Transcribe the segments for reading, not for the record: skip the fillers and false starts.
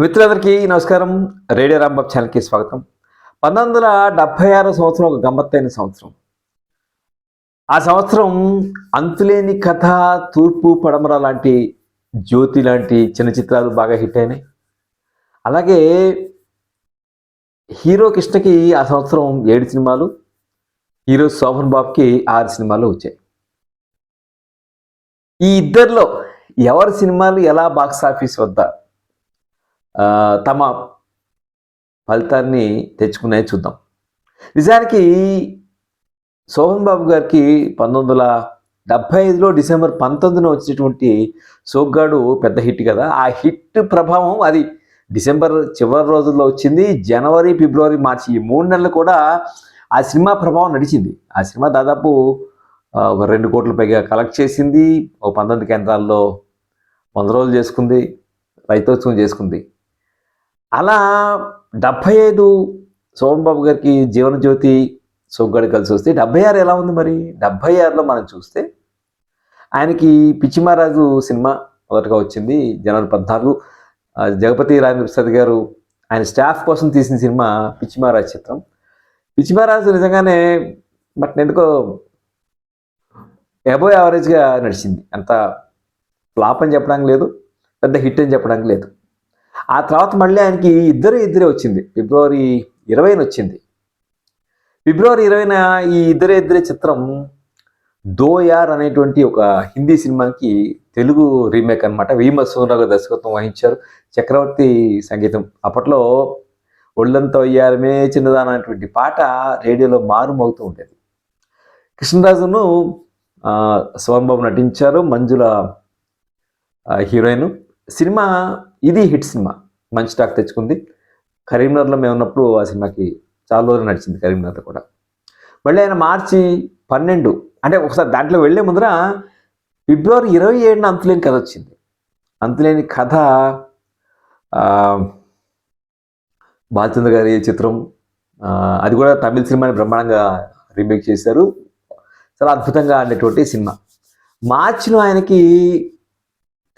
మిత్రులందరికీ నమస్కారం. రేడియో రాంబాబు ఛానల్కి స్వాగతం. 1976 సంవత్సరం ఒక గమ్మత్తైన సంవత్సరం. ఆ సంవత్సరం అంతులేని కథ, తూర్పు పడమర లాంటి, జ్యోతి లాంటి చిన్న చిత్రాలు బాగా హిట్ అయినాయి. అలాగే హీరో కృష్ణకి ఆ సంవత్సరం 7 సినిమాలు, హీరో శోభన్ బాబుకి 6 సినిమాలు వచ్చాయి. ఈ ఇద్దరిలో ఎవరి సినిమాలు ఎలా బాక్స్ ఆఫీస్ వద్ద తమ ఫలితాన్ని తెచ్చుకున్నాయి చూద్దాం. నిజానికి శోభన్ బాబు గారికి 1975లో డిసెంబర్ 19న వచ్చినటువంటి సోగ్గాడు పెద్ద హిట్ కదా. ఆ హిట్ ప్రభావం అది డిసెంబర్ చివరి రోజుల్లో వచ్చింది. జనవరి, ఫిబ్రవరి, మార్చి ఈ 3 నెలలు కూడా ఆ సినిమా ప్రభావం నడిచింది. ఆ సినిమా దాదాపు ఒక 2 కోట్ల పైగా కలెక్ట్ చేసింది. ఒక 19 కేంద్రాల్లో 100 రోజులు చేసుకుంది, రైతోత్సవం చేసుకుంది. అలా 75 శోభన్ బాబు గారికి జీవనజ్యోతి, సోగ్గాడు కలిసి వస్తే 76 ఎలా ఉంది మరి? 76లో మనం చూస్తే ఆయనకి పిచ్చి మహారాజు సినిమా మొదటగా వచ్చింది. జనవరి 14. జగపతి రాజేంద్ర ప్రసాద్ గారు ఆయన స్టాఫ్ కోసం తీసిన సినిమా పిచ్చి మహారాజు చిత్రం. పిచ్చి మహారాజు నిజంగానే బట్ ఎందుకో అబోవ్ యావరేజ్గా నడిచింది. అంత ఫ్లాప్ అని చెప్పడానికి లేదు, పెద్ద హిట్ అని చెప్పడానికి లేదు. ఆ తర్వాత మళ్ళీ ఆయనకి ఇద్దరే వచ్చింది. ఫిబ్రవరి 20న వచ్చింది. ఫిబ్రవరి 20న ఈ ఇద్దరే చిత్రం దో యార్ అనేటువంటి ఒక హిందీ సినిమాకి తెలుగు రీమేక్ అనమాట. వి మధుసూదన్ గారు దర్శకత్వం వహించారు. చక్రవర్తి సంగీతం. అప్పట్లో ఒళ్ళంతా అయ్యారమే చిన్నదాన అనేటువంటి పాట రేడియోలో మారుమవుతూ ఉండేది. కృష్ణరాజును శోభన్ బాబు నటించారు, మంజుల హీరోయిన్. సినిమా ఇది హిట్ సినిమా, మంచి టాక్ తెచ్చుకుంది. కరీంనగర్లో మేము ఉన్నప్పుడు ఆ సినిమాకి చాలా రోజులు నడిచింది కరీంనగర్లో కూడా. మళ్ళీ ఆయన మార్చి 12 అంటే ఒకసారి దాంట్లో వెళ్ళే ముందర ఫిబ్రవరి 27న అంతులేని కథ వచ్చింది. అంతులేని కథ బాలచంద్ర గారి చిత్రం. అది కూడా తమిళ సినిమాని బ్రహ్మాండంగా రీమేక్ చేశారు. చాలా అద్భుతంగా ఆడినటువంటి సినిమా. మార్చిలో ఆయనకి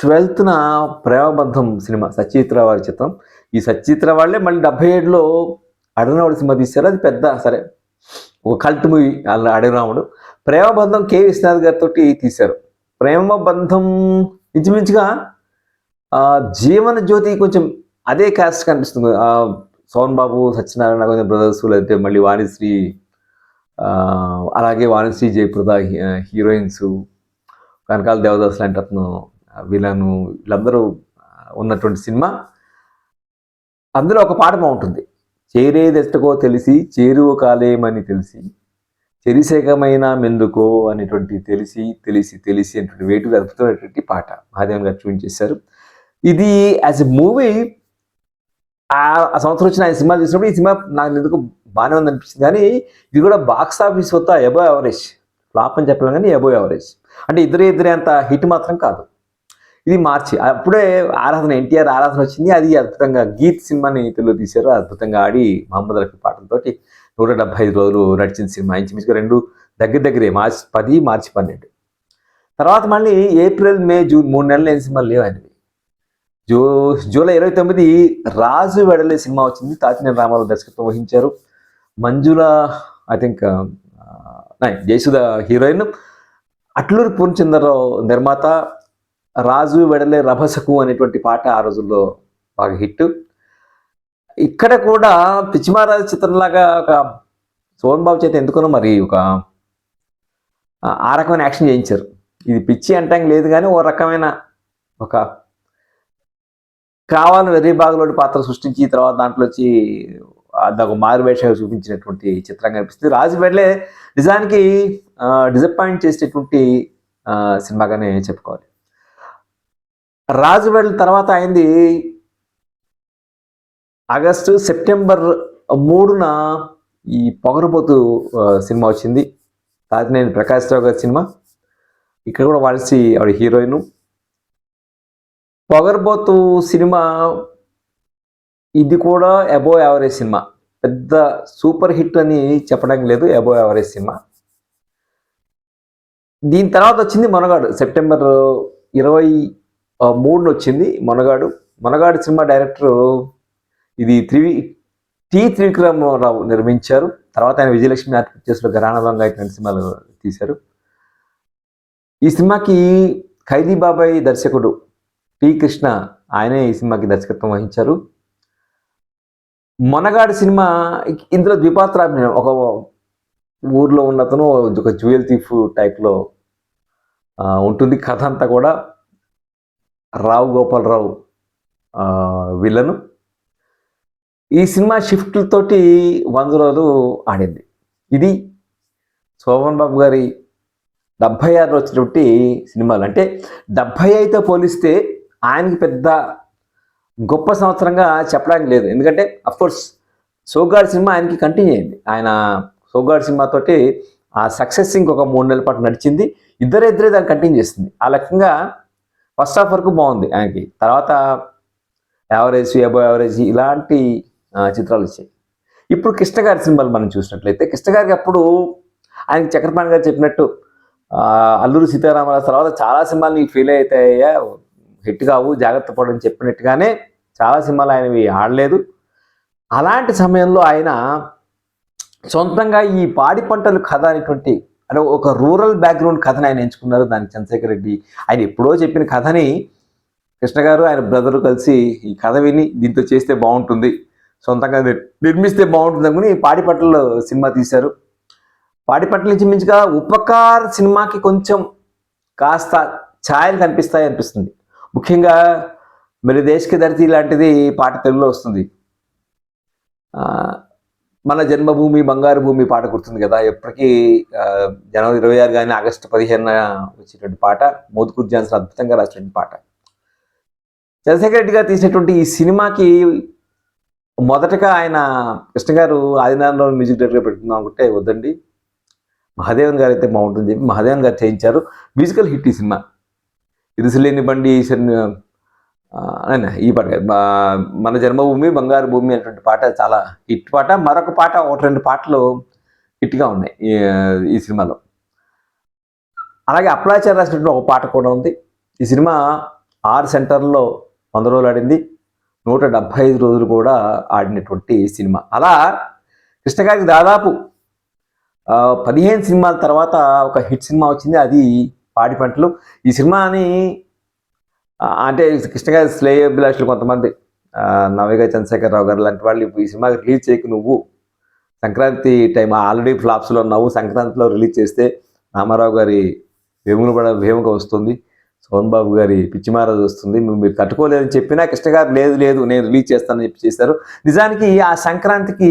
12న ప్రేమబంధం సినిమా, సచిత్ర వారి చిత్రం. ఈ సచిత్ర వాళ్ళే మళ్ళీ 77లో అడవిరాముడు సినిమా తీశారు. అది పెద్ద సరే ఒక కల్ట్ మూవీ. అలా అడవిరాముడు. ప్రేమబంధం కె విశ్వనాథ్ గారితో తీశారు. ప్రేమబంధం ఇంచుమించుగా జీవన జ్యోతి కొంచెం అదే క్యాస్ట్ కనిపిస్తుంది. శోభన్ బాబు, సత్యనారాయణ కొంచెం బ్రదర్స్, లేదంటే మళ్ళీ వాణిశ్రీ, అలాగే వాణిశ్రీ జయప్రద హీరోయిన్స్, కనకాల దేవదాస్ లాంటి అతను విలను, వీళ్ళందరూ ఉన్నటువంటి సినిమా. అందులో ఒక పాట బాగుంటుంది. చేరేదెట్టకో తెలిసి చేరువ కాలేమని తెలిసి చెరిసేకమైన మెందుకో అనేటువంటి తెలిసి తెలిసి తెలిసి అనేటువంటి వేటుగా అద్భుతమైనటువంటి పాట మహాదేవన్ గారు చూపించేశారు. ఇది యాజ్ ఎ మూవీ ఆ సంవత్సరం వచ్చిన ఆయన సినిమా చూసినప్పుడు ఈ సినిమా నాకు ఎందుకు బాగానే ఉంది అనిపించింది. కానీ ఇది కూడా బాక్స్ ఆఫీస్ వద్ద అబోవ్ యావరేజ్, ఫ్లాప్ అని చెప్పలేం కానీ అబోవ్ యావరేజ్. అంటే ఇద్దరే అంత హిట్ మాత్రం కాదు. ఇది మార్చి. అప్పుడే ఆరాధన, ఎన్టీఆర్ ఆరాధన వచ్చింది. అది అద్భుతంగా గీత్ సినిమాని తెలుగు తీశారు. అద్భుతంగా ఆడి మహమ్మద్ రఫీ పాటలతోటి 175 రోజులు నడిచిన సినిమా. ఇంచుమించుగా 2 దగ్గరే, మార్చి 10, మార్చి 12. తర్వాత మళ్ళీ ఏప్రిల్, మే, జూన్ 3 నెలలు లేని సినిమాలు లేవు ఆయనవి. జూలై 29 రాజు వెడలే సినిమా వచ్చింది. తాతినేని రామారావు దర్శకత్వం వహించారు. Manjula I think Jayasudha heroine, Atluri Purnachandrarao నిర్మాత. రాజు వెడలే రభసకు అనేటువంటి పాట ఆ రోజుల్లో బాగా హిట్. ఇక్కడ కూడా పిచ్చి మహారాజు చిత్రంలాగా ఒక శోభన్ బాబు చేత ఎందుకునో మరి ఒక ఆ రకమైన యాక్షన్ చేయించారు. ఇది పిచ్చి అంటాం లేదు కానీ ఓ రకమైన ఒక కావాలని వెర్రి బాగులోని పాత్ర సృష్టించి తర్వాత దాంట్లో వచ్చి అదొక మారువేషంగా చూపించినటువంటి చిత్రంగా అనిపిస్తుంది. రాజు వెడలే నిజానికి డిసప్పాయింట్ చేసేటటువంటి సినిమాగానే చెప్పుకోవాలి. రాజు వెడల తర్వాత అయింది ఆగస్టు, సెప్టెంబర్ 3న ఈ పొగరుబోతు సినిమా వచ్చింది. తాతినేని ప్రకాష్ రావు గారి సినిమా. ఇక్కడ కూడా వాడిసి ఆవిడ హీరోయిన్. పొగరుబోతు సినిమా ఇది కూడా అబోవ్ యావరేజ్ సినిమా. పెద్ద సూపర్ హిట్ అని చెప్పడానికి లేదు, అబోవ్ యావరేజ్ సినిమా. దీని తర్వాత వచ్చింది మొనగాడు. సెప్టెంబర్ 23న వచ్చింది మొనగాడు. మొనగాడు సినిమా డైరెక్టరు ఇది త్రివిక్రమరావు నిర్మించారు. తర్వాత ఆయన విజయలక్ష్మి ఆర్ట్ పిక్చర్స్లో ఘరానా దొంగ ఇట్లాంటి సినిమాలు తీశారు. ఈ సినిమాకి ఖైదీ బాబాయ్ దర్శకుడు టి కృష్ణ ఆయనే ఈ సినిమాకి దర్శకత్వం వహించారు. మొనగాడు సినిమా ఇందులో ద్విపాత్రాభినయం, ఒక ఊర్లో ఉన్నతను ఒక జ్యువెల్ థీఫ్ టైప్లో ఉంటుంది. కథ అంతా కూడా రావు గోపాలరావు విలను. ఈ సినిమా షిఫ్ట్లతోటి 100 రోజులు ఆడింది. ఇది శోభన్ బాబు గారి 76 వచ్చినటువంటి సినిమాలు. అంటే 75తో పోలిస్తే ఆయనకి పెద్ద గొప్ప సంవత్సరంగా చెప్పడానికి లేదు. ఎందుకంటే అఫ్కోర్స్ సోగ్గాడు సినిమా ఆయనకి కంటిన్యూ అయింది. ఆయన సోగ్గాడు సినిమాతోటి ఆ సక్సెస్ ఇంకొక 3 నెలల పాటు నడిచింది. ఇద్దరే దాన్ని కంటిన్యూ చేస్తుంది. ఆ లక్ష్యంగా ఫస్ట్ హాఫ్ వరకు బాగుంది ఆయనకి. తర్వాత యావరేజ్, అబో యావరేజ్ ఇలాంటి చిత్రాలు వచ్చాయి. ఇప్పుడు కృష్ణ గారి సినిమాలు మనం చూసినట్లయితే, కృష్ణ గారికి అప్పుడు ఆయనకి చక్రపాణి గారు చెప్పినట్టు అల్లూరి సీతారామరాజు తర్వాత చాలా సినిమాలు నీకు ఫెయిల్ అవుతాయా, హిట్ కావు, జాగ్రత్త పడని చెప్పినట్టుగానే చాలా సినిమాలు ఆయనవి ఆడలేదు. అలాంటి సమయంలో ఆయన సొంతంగా ఈ పాడి పంటలు కథ అనేటువంటి, అంటే ఒక రూరల్ బ్యాక్గ్రౌండ్ కథని ఆయన ఎంచుకున్నారు. దానికి చంద్రశేఖర్ రెడ్డి ఆయన ఎప్పుడో చెప్పిన కథని కృష్ణ గారు ఆయన బ్రదరు కలిసి ఈ కథ విని దీంతో చేస్తే బాగుంటుంది, సొంతంగా నిర్మిస్తే బాగుంటుంది అనుకుని పాడి పంటలు సినిమా తీశారు. పాడి పంటల నుంచి మించుగా ఉపకార్ సినిమాకి కొంచెం కాస్త ఛాయలు కనిపిస్తాయి అనిపిస్తుంది. ముఖ్యంగా మరి దేశకి ధరతి లాంటిది పాట తెలుగులో వస్తుంది. మన జన్మభూమి బంగారు భూమి పాట గుర్తుంది కదా, ఎప్పటికీ జనవరి 26 కానీ ఆగస్టు 15 వచ్చేటువంటి పాట. మోదుకూర్ జాన్సన్ అద్భుతంగా రాసినటువంటి పాట. చంద్రశేఖర్ రెడ్డి గారు తీసినటువంటి ఈ సినిమాకి మొదటగా ఆయన కృష్ణ గారు ఆదినారాయణలో మ్యూజిక్ డైరెక్టర్ పెడుతున్నాం అనుకుంటే వద్దండి, మహాదేవన్ గారు అయితే బాగుంటుంది చెప్పి మహాదేవన్ గారు చేయించారు. మ్యూజికల్ హిట్ ఈ సినిమా. ఇరుసులేని బండి ఈ పాట మన జన్మభూమి బంగారు భూమి అనేటువంటి పాట చాలా హిట్ పాట. మరొక పాట 1-2 పాటలు హిట్గా ఉన్నాయి ఈ సినిమాలో. అలాగే అప్లాచార్ రాసినటువంటి ఒక పాట కూడా ఉంది. ఈ సినిమా 6 సెంటర్లో 100 రోజులు ఆడింది. 175 రోజులు కూడా ఆడినటువంటి సినిమా. అలా కృష్ణ గారికి దాదాపు 15 సినిమాల తర్వాత ఒక హిట్ సినిమా వచ్చింది, అది పాడి పంటలు. ఈ సినిమాని అంటే కృష్ణ గారి శ్రేయోభిలాషులు కొంతమంది నవేగా చంద్రశేఖరరావు గారు లాంటి వాళ్ళు ఈ సినిమా రిలీజ్ చేయకు, నువ్వు సంక్రాంతి టైం ఆల్రెడీ ఫ్లాప్స్లో ఉన్నావు, సంక్రాంతిలో రిలీజ్ చేస్తే రామారావు గారి భీముక వస్తుంది, సోహన్ బాబు గారి పిచ్చిమారాజు వస్తుంది, మీరు తట్టుకోలేదని చెప్పినా కృష్ణ గారు లేదు నేను రిలీజ్ చేస్తానని చెప్పి చేశారు. నిజానికి ఆ సంక్రాంతికి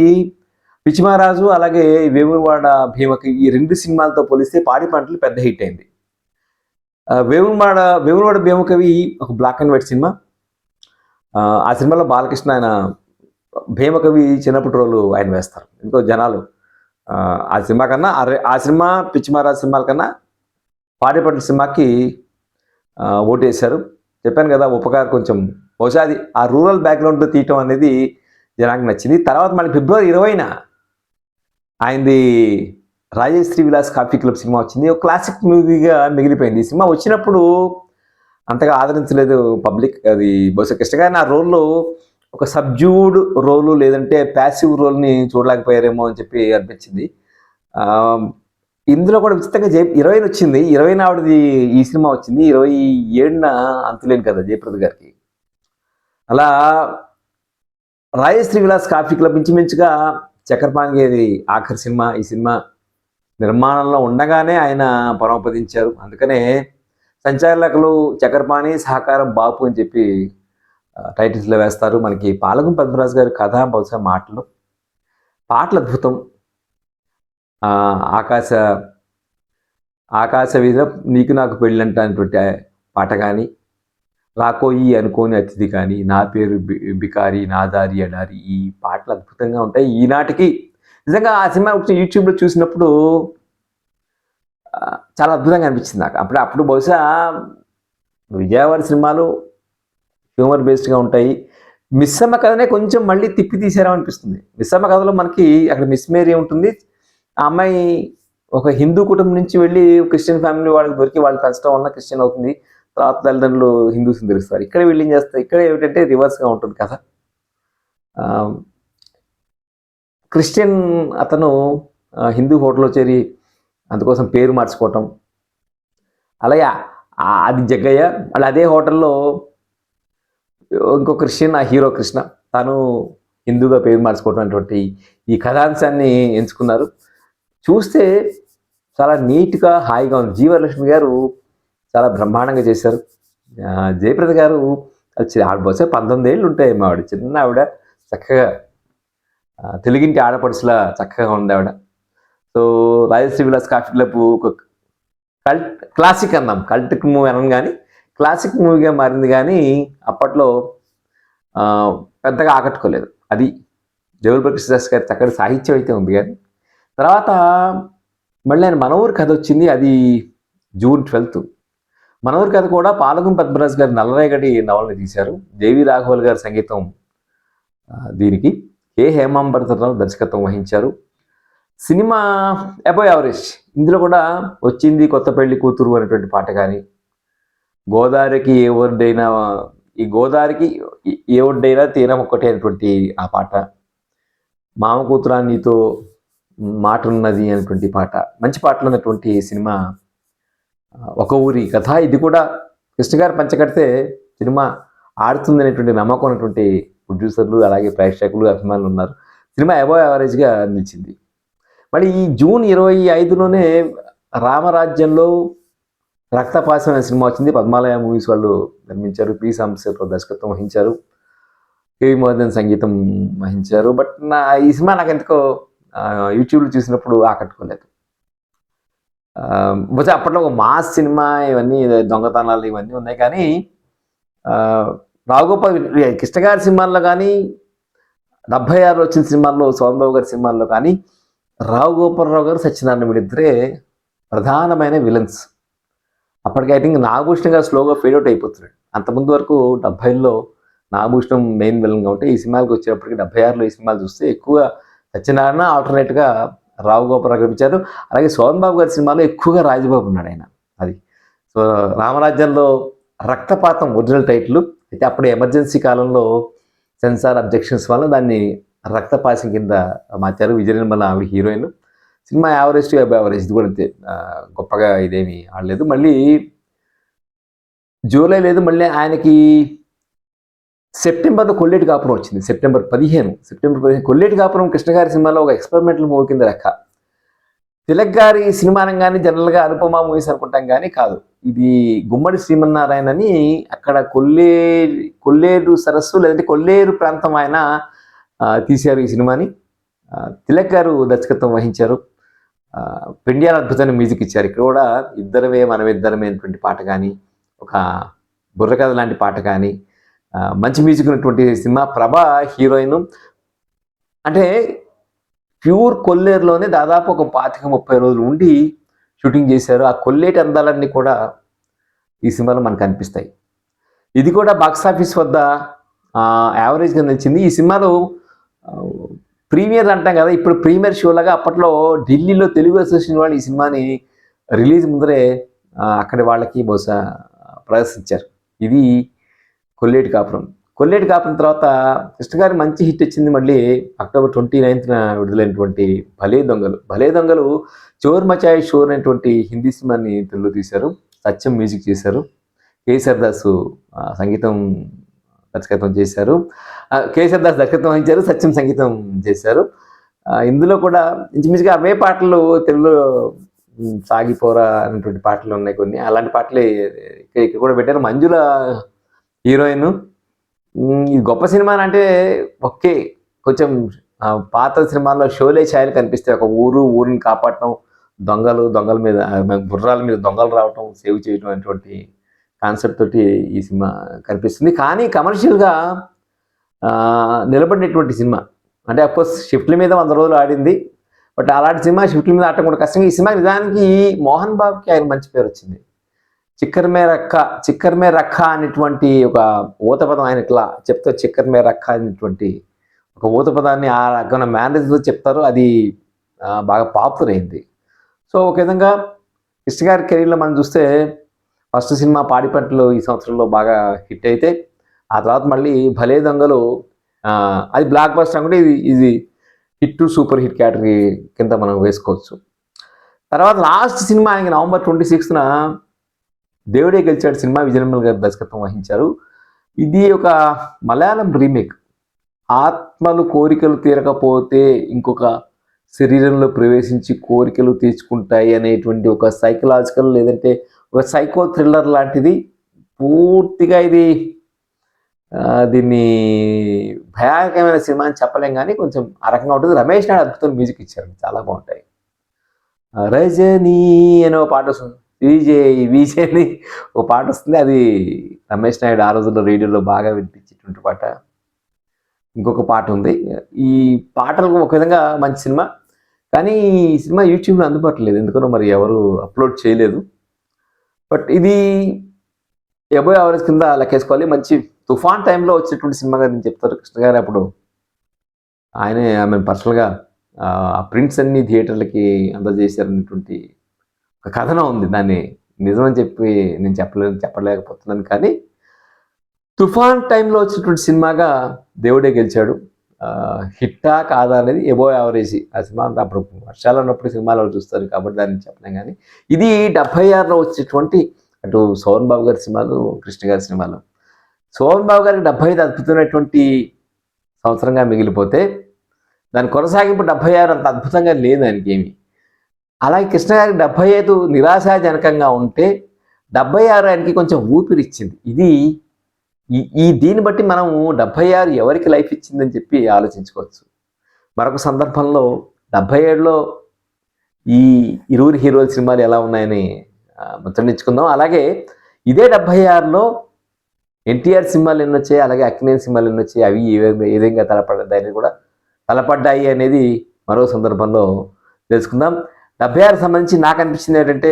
పిచ్చిమారాజు అలాగే వేములవాడ భీమకి ఈ 2 సినిమాలతో పోలిస్తే పాడి పంటలు పెద్ద హిట్ అయింది. వేములవాడ భీమకవి ఒక బ్లాక్ అండ్ వైట్ సినిమా. ఆ సినిమాలో బాలకృష్ణ ఆయన భీమకవి చిన్నప్పటి రోజులు ఆయన వేస్తారు. ఇంకో జనాలు ఆ సినిమా కన్నా ఆ సినిమా పిచ్చిమారాజు సినిమాల కన్నా పాడి పంటల సినిమాకి ఓటేశారు. చెప్పాను కదా, ఉపకార్ కొంచెం బహుశా అది ఆ రూరల్ బ్యాక్గ్రౌండ్లో తీయటం అనేది జనానికి నచ్చింది. తర్వాత మళ్ళీ ఫిబ్రవరి 20న ఆయనది రాజశ్రీ విలాస్ కాఫీ క్లబ్ సినిమా వచ్చింది. ఒక క్లాసిక్ మూవీగా మిగిలిపోయింది. ఈ సినిమా వచ్చినప్పుడు అంతగా ఆదరించలేదు పబ్లిక్. అది బహుశా కృష్ణ గారిని ఆ రోల్లో ఒక సబ్జ్యూడ్ రోలు లేదంటే ప్యాసివ్ రోల్ని చూడలేకపోయారేమో అని చెప్పి అనిపించింది. ఇందులో కూడా విచిత్రంగా 20 వచ్చింది, 20 ఆవిడది ఈ సినిమా వచ్చింది, 27న అంతులేని కదా జయప్రద గారికి. అలా రాజశ్రీ విలాస్ కాఫీ క్లబ్ ఇంచుమించుగా చక్రపాణి గారి ఆఖరి సినిమా. ఈ సినిమా నిర్మాణంలో ఉండగానే ఆయన పరమపదించారు. అందుకనే సంచాలకులు చక్రపాణి సహకారం బాపు అని చెప్పి టైటిల్స్లో వేస్తారు. మనకి పాలగుం పద్మరాజు గారి కథ, బహుశా పాటలు అద్భుతం. ఆకాశ వీధిలో నీకు నాకు పెళ్ళంట అనేటువంటి పాట కానీ, రాకోయి అనుకోని అతిథి కానీ, నా పేరు బికారి నా దారి అడారి, ఈ పాటలు అద్భుతంగా ఉంటాయి. ఈనాటికి నిజంగా ఆ సినిమా యూట్యూబ్లో చూసినప్పుడు చాలా అద్భుతంగా అనిపించింది నాకు. అప్పుడు బహుశా విజయవాడ సినిమాలు హ్యూమర్ బేస్డ్గా ఉంటాయి. మిస్సమ్మ కథనే కొంచెం మళ్ళీ తిప్పి తీసారా అనిపిస్తుంది. మిస్సమ్మ కథలో మనకి అక్కడ మిస్ మేరీ ఉంటుంది. ఆ అమ్మాయి ఒక హిందూ కుటుంబం నుంచి వెళ్ళి క్రిస్టియన్ ఫ్యామిలీ వాళ్ళకి దొరికి వాళ్ళు పెంచడం వల్ల క్రిస్టియన్ అవుతుంది. తర్వాత తల్లిదండ్రులు హిందూస్ని తెలుస్తారు. ఇక్కడ వీళ్ళు ఏం చేస్తారు, ఇక్కడ ఏమిటంటే రివర్స్గా ఉంటుంది కథ. ఆ, క్రిస్టియన్ అతను హిందూ హోటల్లో చేరి అందుకోసం పేరు మార్చుకోవటం, అలాగే అది జగ్గయ్య. మళ్ళీ అదే హోటల్లో ఇంకో క్రిస్టియన్, ఆ హీరో కృష్ణ, తను హిందూగా పేరు మార్చుకోవటం అటువంటి ఈ కథాంశాన్ని ఎంచుకున్నారు. చూస్తే చాలా నీట్గా హాయిగా ఉంది. జీవలక్ష్మి గారు చాలా బ్రహ్మాండంగా చేశారు. జయప్రద గారు బహుశా 19 ఏళ్ళు ఉంటాయి ఆవిడ, చిన్న ఆవిడ, చక్కగా తెలుగింటి ఆడపడుచులా చక్కగా ఉంది ఆవిడ. So Rajashri Vilas coffee club ఒక క్లాసిక్ అన్నాం, కల్ట్ మూవీ అన్నాం, కానీ క్లాసిక్ మూవీగా మారింది. కానీ అప్పట్లో పెద్దగా ఆకట్టుకోలేదు. అది జగల్పల్లి కృష్ణదాస్ గారి చక్కటి సాహిత్యం అయితే ఉంది. కానీ తర్వాత మళ్ళీ ఆయన మన ఊరి కథ వచ్చింది, అది జూన్ 12. మన ఊరి కథ కూడా పాలగుం పద్మరాజు గారు నల్లరేగడి నవలని తీశారు. దేవి రాఘవల్ గారి సంగీతం దీనికి, కె హేమాంబరరావు దర్శకత్వం వహించారు. Cinema above average. ఇందులో కూడా వచ్చింది కొత్త పెళ్లి కూతురు అనేటువంటి పాట కానీ, గోదావరికి ఏ ఒడ్డైనా, ఈ గోదావరికి ఏ ఒడ్డైనా తీరం ఒక్కటే అనేటువంటి ఆ పాట, మామ కూతురా నీతో మాట ఉన్నది అనేటువంటి పాట, మంచి పాటలు ఉన్నటువంటి సినిమా ఒక ఊరి కథ. ఇది కూడా కృష్ణ గారు పంచకడితే సినిమా ఆడుతుంది అనేటువంటి నమ్మకం ఉన్నటువంటి ప్రొడ్యూసర్లు, అలాగే ప్రేక్షకులు, అభిమానులు ఉన్నారు. సినిమా అబోవ్ యావరేజ్గా నిలిచింది. మళ్ళీ ఈ జూన్ 25లోనే రామరాజ్యంలో రక్తపాసం అనే సినిమా వచ్చింది. పద్మాలయ మూవీస్ వాళ్ళు నిర్మించారు. పి సాంబశివరావు దర్శకత్వం వహించారు. కేవి మోహన్ సంగీతం వహించారు. బట్ ఈ సినిమా నాకు ఎందుకో యూట్యూబ్లో చూసినప్పుడు ఆకట్టుకోలేదు. బహుశా అప్పట్లో ఒక మాస్ సినిమా, ఇవన్నీ దొంగతనాలు ఇవన్నీ ఉన్నాయి. కానీ రావుగోపాల్ కృష్ణ గారి సినిమాల్లో కానీ, 76లో వచ్చిన సినిమాల్లో, సోమన్ బాబు గారి సినిమాల్లో కానీ రావు గోపాలరావు గారు, సత్యనారాయణ వీళ్ళిద్దరే ప్రధానమైన విలన్స్. అప్పటికి ఐ థింక్ నాగభూషణం గారు స్లోగా ఫేడ్ అవుట్ అయిపోతున్నాడు. అంతకుముందు వరకు 70లో నాగభూషణం మెయిన్ విలన్గా ఉంటే, ఈ సినిమాలకు వచ్చేటప్పటికి 76లో ఈ సినిమాలు చూస్తే ఎక్కువగా సత్యనారాయణ, ఆల్టర్నేట్గా రావు గోపాలరావు కనిపించారు. అలాగే సోమన్ బాబు గారి సినిమాలో ఎక్కువగా రాజబాబు ఉన్నాడు ఆయన. అది సో రామరాజ్యంలో రక్తపాతం ఒరిజినల్ టైటిల్ అయితే, అప్పుడు ఎమర్జెన్సీ కాలంలో సెన్సార్ అబ్జెక్షన్స్ వల్ల దాన్ని రక్తపాతం కింద మార్చారు. విజయ నిర్మల ఆవిడ heroine. Cinema average to above average. ఇది కూడా అంతే, గొప్పగా ఇదేమి ఆడలేదు. మళ్ళీ జూలై లేదు, మళ్ళీ ఆయనకి సెప్టెంబర్లో కొల్లేటి కాపురం వచ్చింది. సెప్టెంబర్ 15 కొల్లేటి కాపురం కృష్ణ గారి సినిమాలో ఒక ఎక్స్పెరిమెంటల్ మూవీ కింద లెక్క. తిలక్ గారి సినిమా అనగానే జనరల్గా అనుపమ మూవీస్ అనుకుంటాం, కానీ కాదు. ఇది గుమ్మడి శ్రీమన్నారాయణ అని అక్కడ కొల్లేరు సరస్సు లేదంటే కొల్లేరు ప్రాంతం ఆయన తీశారు ఈ సినిమాని. తిలక్ గారు దర్శకత్వం వహించారు. పెండియాల అద్భుతమైన మ్యూజిక్ ఇచ్చారు. ఇక్కడ కూడా ఇద్దరమే మనమిద్దరమే అనేటువంటి పాట కానీ, ఒక బుర్రకథ లాంటి పాట కానీ, మంచి మ్యూజిక్ ఉన్నటువంటి సినిమా. ప్రభా హీరోయిన్. అంటే ప్యూర్ కొల్లేరులోనే దాదాపు ఒక 25-30 రోజులు ఉండి షూటింగ్ చేశారు. ఆ కొల్లేటి అందాలన్నీ కూడా ఈ సినిమాలో మనకు కనిపిస్తాయి. ఇది కూడా బాక్సాఫీస్ వద్ద యావరేజ్గా నిలిచింది. ఈ సినిమాలో ప్రీమియర్ అంటాం కదా, ఇప్పుడు ప్రీమియర్ షోలాగా అప్పట్లో ఢిల్లీలో తెలుగు అసోసియేషన్ వాళ్ళు ఈ సినిమాని రిలీజ్ ముందరే అక్కడి వాళ్ళకి బహుశా ప్రదర్శించారు. ఇది కొల్లేటి కాపురం. కొల్లేటి కాపురం తర్వాత కృష్ణ గారి మంచి హిట్ వచ్చింది. మళ్ళీ అక్టోబర్ 29న విడుదలైనటువంటి భలే దొంగలు చోర్ మచాయ్ షోర్ అనేటువంటి హిందీ సినిమాని తెలుగులో తీశారు. సత్యం మ్యూజిక్ చేశారు. కేసర్ దాస్ సంగీతం దర్శకత్వం చేశారు. కేసర్ దాస్ దర్శకత్వం వహించారు, సత్యం సంగీతం చేశారు. ఇందులో కూడా ఇంచుమించుగా అవే పాటలు తెలుగులో సాగిపోరా అనేటువంటి పాటలు ఉన్నాయి కొన్ని. అలాంటి పాటలే ఇక్కడ కూడా పెట్టారు. మంజుల హీరోయిన్. ఇది గొప్ప సినిమా అంటే ఒకే కొంచెం పాత సినిమాల్లో షోలే ఛాయలు కనిపిస్తాయి. ఒక ఊరిని కాపాడటం, దొంగల మీద గుర్రాల మీద దొంగలు రావటం, సేవ్ చేయటం అనేటువంటి కాన్సెప్ట్ తోటి ఈ సినిమా కనిపిస్తుంది. కానీ కమర్షియల్గా నిలబడినటువంటి సినిమా. అంటే అఫ్కోర్స్ షిఫ్ట్ల మీద 100 రోజులు ఆడింది. బట్ అలాంటి సినిమా షిఫ్ట్ల మీద ఆడటం కూడా కష్టంగా. ఈ సినిమా నిజానికి మోహన్ బాబుకి ఆయన మంచి పేరు వచ్చింది. చిక్కర్ మే రక్క అనేటువంటి ఒక ఊత పదం, ఆయన ఇట్లా చెప్తే చిక్కర్ మే రక్క అనేటువంటి ఒక ఊత పదాన్ని ఆ రకమైన మేనేజ్తో చెప్తారు. అది బాగా పాపులర్ అయింది. సో ఒక విధంగా కృష్ణ గారి కెరీర్లో మనం చూస్తే ఫస్ట్ సినిమా పాడిపంటలు ఈ సంవత్సరంలో బాగా హిట్ అయితే ఆ తర్వాత మళ్ళీ భలే దొంగలు అది బ్లాక్ బస్టర్ అనుకుంటే ఇది హిట్ సూపర్ హిట్ కేటగిరీ కింద మనం వేసుకోవచ్చు. తర్వాత లాస్ట్ సినిమా ఆయనకి November 26న దేవుడే గెలిచాడు సినిమా విజయనిర్మల్ గారు దర్శకత్వం వహించారు. ఇది ఒక మలయాళం రీమేక్. ఆత్మలు కోరికలు తీరకపోతే ఇంకొక శరీరంలో ప్రవేశించి కోరికలు తీర్చుకుంటాయి అనేటువంటి ఒక సైకలాజికల్ లేదంటే ఒక సైకో థ్రిల్లర్ లాంటిది. పూర్తిగా ఇది దీన్ని భయానకమైన సినిమా అని చెప్పలేం కానీ కొంచెం ఆ రకంగా ఉంటుంది. రమేష్ నాయుడు అద్భుతమైన మ్యూజిక్ ఇచ్చారు, చాలా బాగుంటాయి. రజనీ అనే ఒక పాట వస్తుంది, విజయ్ అని ఒక పాట వస్తుంది. అది రమేష్ నాయుడు ఆ రోజుల్లో రేడియోలో బాగా వినిపించేటువంటి పాట. ఇంకొక పాట ఉంది. ఈ పాటలకు ఒక విధంగా మంచి సినిమా, కానీ ఈ సినిమా యూట్యూబ్లో అందుబాటులో లేదు, ఎందుకనో మరి ఎవరు అప్లోడ్ చేయలేదు. బట్ ఇది ఎబో యావరేజ్ కింద లెక్కేసుకోవాలి. మంచి తుఫాన్ టైంలో వచ్చినటువంటి సినిమాగా నేను చెప్తారు కృష్ణ గారు. అప్పుడు ఆయనే ఆమె పర్సనల్గా ఆ ప్రింట్స్ అన్ని థియేటర్లకి అందజేశారనేటువంటి ఒక కథనం ఉంది. దాన్ని నిజమని చెప్పి నేను చెప్పలేకపోతున్నాను. కానీ తుఫాన్ టైంలో వచ్చినటువంటి సినిమాగా దేవుడే గెలిచాడు. హిట్టా కాదా అనేది ఎబో యావరేజ్. ఆ సినిమా అంటే అప్పుడు వర్షాలు ఉన్నప్పుడు సినిమాలో చూస్తారు కాబట్టి దాన్ని చెప్పలేం. కానీ ఇది 76లో వచ్చేటువంటి అటు సోహన్ బాబు గారి సినిమాలు, కృష్ణ గారి సినిమాలు. సోహన్ బాబు గారికి 75 అద్భుతమైనటువంటి సంవత్సరంగా మిగిలిపోతే దాని కొనసాగింపు 76 అంత అద్భుతంగా లేదు ఆయనకి ఏమి. అలాగే కృష్ణ గారికి 75 నిరాశాజనకంగా ఉంటే 76 ఆయనకి కొంచెం ఊపిరిచ్చింది. ఇది దీన్ని బట్టి మనము 76 ఎవరికి లైఫ్ ఇచ్చిందని చెప్పి ఆలోచించుకోవచ్చు. మరొక సందర్భంలో 77లో ఈ ఇరువురు హీరోల సినిమాలు ఎలా ఉన్నాయని ముచ్చరించుకుందాం. అలాగే ఇదే 76లో ఎన్టీఆర్ సినిమాలు ఎన్ని వచ్చాయి, అలాగే అక్కినేని సినిమాలు ఎన్ని వచ్చాయి, అవి ఏ విధంగా తలపడ్డాయి అనేది మరో సందర్భంలో తెలుసుకుందాం. 76 సంబంధించి నాకు అనిపించింది ఏంటంటే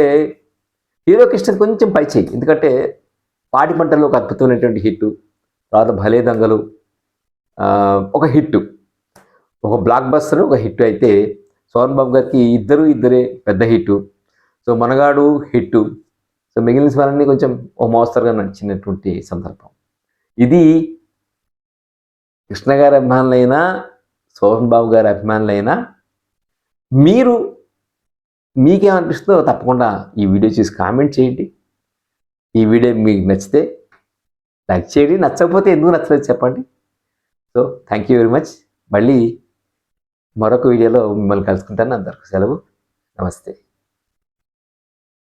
హీరో కృష్ణ కొంచెం పై చేయి, ఎందుకంటే పాడి పంటల్లో ఒక అద్భుతమైనటువంటి హిట్టు, తర్వాత భలే దొంగలు ఒక హిట్టు, ఒక బ్లాక్ బస్టర్ ఒక హిట్ అయితే సోహన్ బాబు గారికి ఇద్దరే పెద్ద హిట్టు. సో మనగాడు హిట్టు. సో మిగిలిన సినిమాలన్నీ కొంచెం ఓ మోస్తరుగా నడిచినటువంటి సందర్భం. ఇది కృష్ణ గారి అభిమానులైనా సోహన్ బాబు గారి అభిమానులైనా మీకేమనిపిస్తుందో తప్పకుండా ఈ వీడియో చూసి కామెంట్ చేయండి. ఈ వీడియో మీకు నచ్చితే లైక్ చేయండి, నచ్చకపోతే ఎందుకు నచ్చలేదు చెప్పండి. So thank you very much. మళ్ళీ మరొక వీడియోలో మిమ్మల్ని కలుసుకుంటాను. అందరికీ సెలవు, నమస్తే.